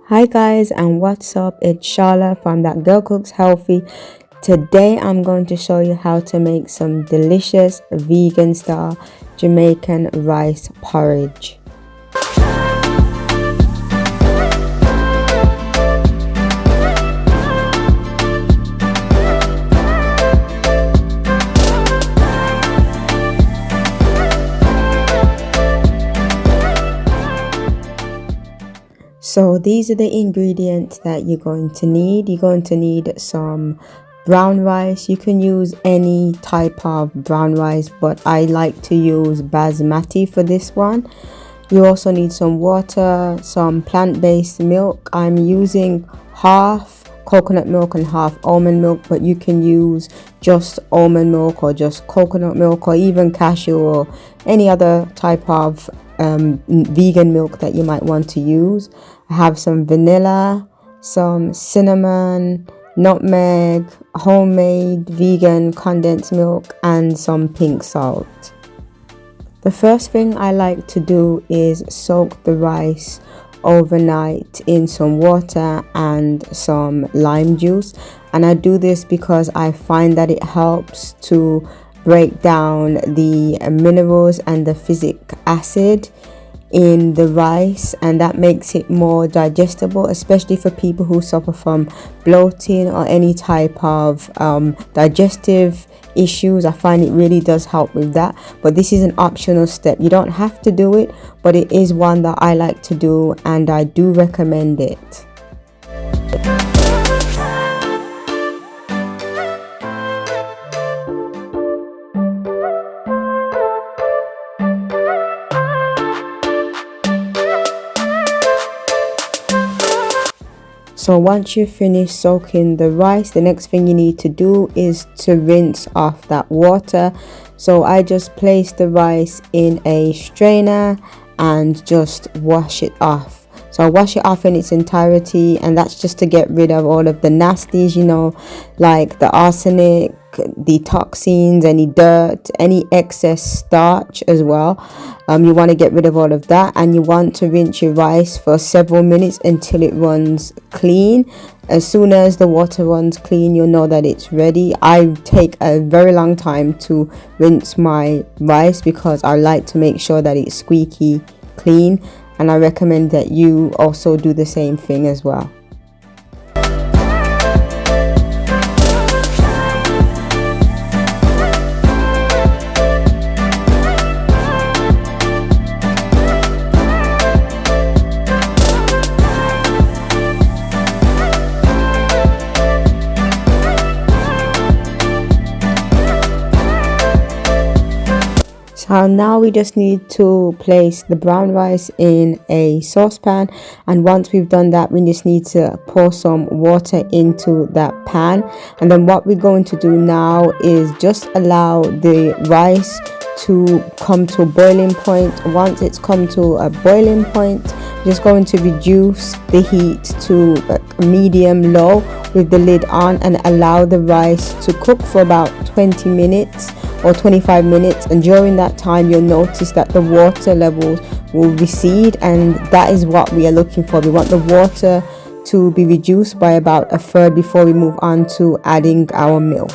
Hi guys, and what's up? It's Charla from That Girl Cooks Healthy. Today I'm going to show you how to make some delicious vegan style Jamaican rice porridge. So these are the ingredients that you're going to need. You're going to need some brown rice. You can use any type of brown rice, but I like to use basmati for this one. You also need some water, some plant-based milk. I'm using half coconut milk and half almond milk, but you can use just almond milk or just coconut milk or even cashew or any other type of vegan milk that you might want to use. I have some vanilla, some cinnamon, nutmeg, homemade vegan condensed milk, and some pink salt. The first thing I like to do is soak the rice overnight in some water and some lime juice, and I do this because I find that it helps to break down the minerals and the phytic acid in the rice, and that makes it more digestible, especially for people who suffer from bloating or any type of digestive issues. I find it really does help with that, but this is an optional step. You don't have to do it, but it is one that I like to do and I do recommend it. So once you finish soaking the rice, the next thing you need to do is to rinse off that water. So I just place the rice in a strainer and just wash it off. So I wash it off in its entirety, and that's just to get rid of all of the nasties, like the arsenic, the toxins, any dirt, any excess starch as well. You want to get rid of all of that, and you want to rinse your rice for several minutes until it runs clean. As soon as the water runs clean, you'll know that it's ready. I take a very long time to rinse my rice because I like to make sure that it's squeaky clean, and I recommend that you also do the same thing as well. So now we just need to place the brown rice in a saucepan, and once we've done that, we just need to pour some water into that pan. And then what we're going to do now is just allow the rice to come to a boiling point. Once it's come to a boiling point, we're just going to reduce the heat to medium low with the lid on and allow the rice to cook for about 20 minutes or 25 minutes, and during that time you'll notice that the water levels will recede, and that is what we are looking for. We want the water to be reduced by about a third before we move on to adding our milk.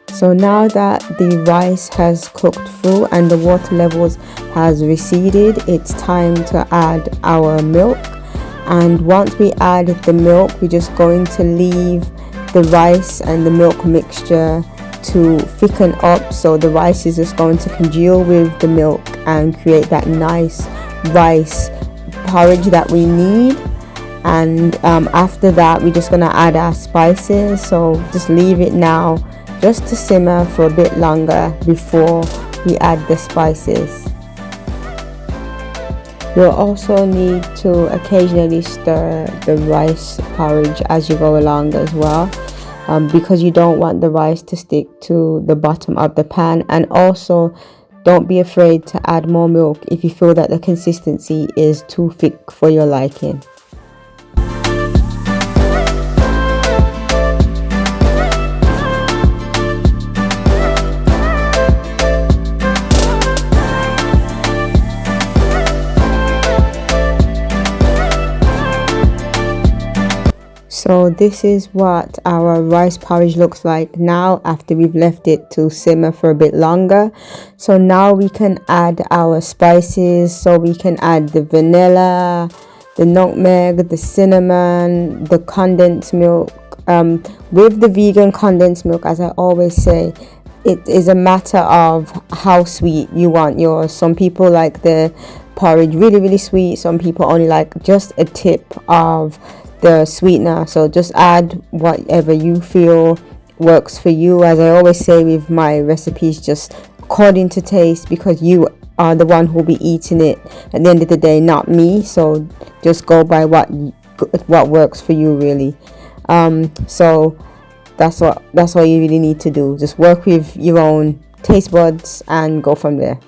So now that the rice has cooked through and the water levels has receded, it's time to add our milk. And once we add the milk, we're just going to leave the rice and the milk mixture to thicken up, so the rice is just going to congeal with the milk and create that nice rice porridge that we need. And after that, we're just going to add our spices, so just leave it now just to simmer for a bit longer before we add the spices. You'll also need to occasionally stir the rice porridge as you go along as well, because you don't want the rice to stick to the bottom of the pan. And also, don't be afraid to add more milk if you feel that the consistency is too thick for your liking. So this is what our rice porridge looks like now after we've left it to simmer for a bit longer. So now we can add our spices. So we can add the vanilla, the nutmeg, the cinnamon, the condensed milk. With the vegan condensed milk, as I always say, it is a matter of how sweet you want yours. Some people like the porridge really, really sweet. Some people only like just a tip of the sweetener. So just add whatever you feel works for you. As I always say with my recipes, just according to taste, because you are the one who will be eating it at the end of the day, not me. So just go by what works for you, really. So that's all you really need to do. Just work with your own taste buds and go from there.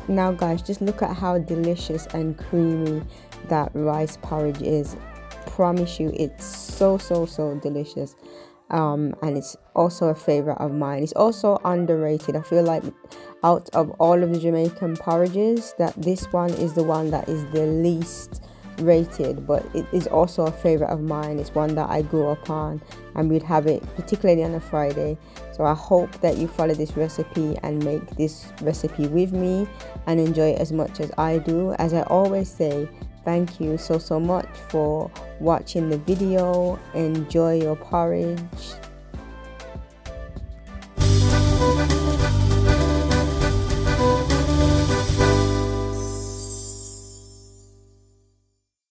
Now guys, just look at how delicious and creamy that rice porridge is. Promise you, it's so delicious. And it's also a favorite of mine. It's also underrated. I feel like out of all of the Jamaican porridges, that this one is the one that is the least rated, but it is also a favorite of mine. It's one that I grew up on, and we'd have it particularly on a Friday. So I hope that you follow this recipe and make this recipe with me and enjoy it as much as I do. As I always say, thank you so much for watching the video. Enjoy your porridge.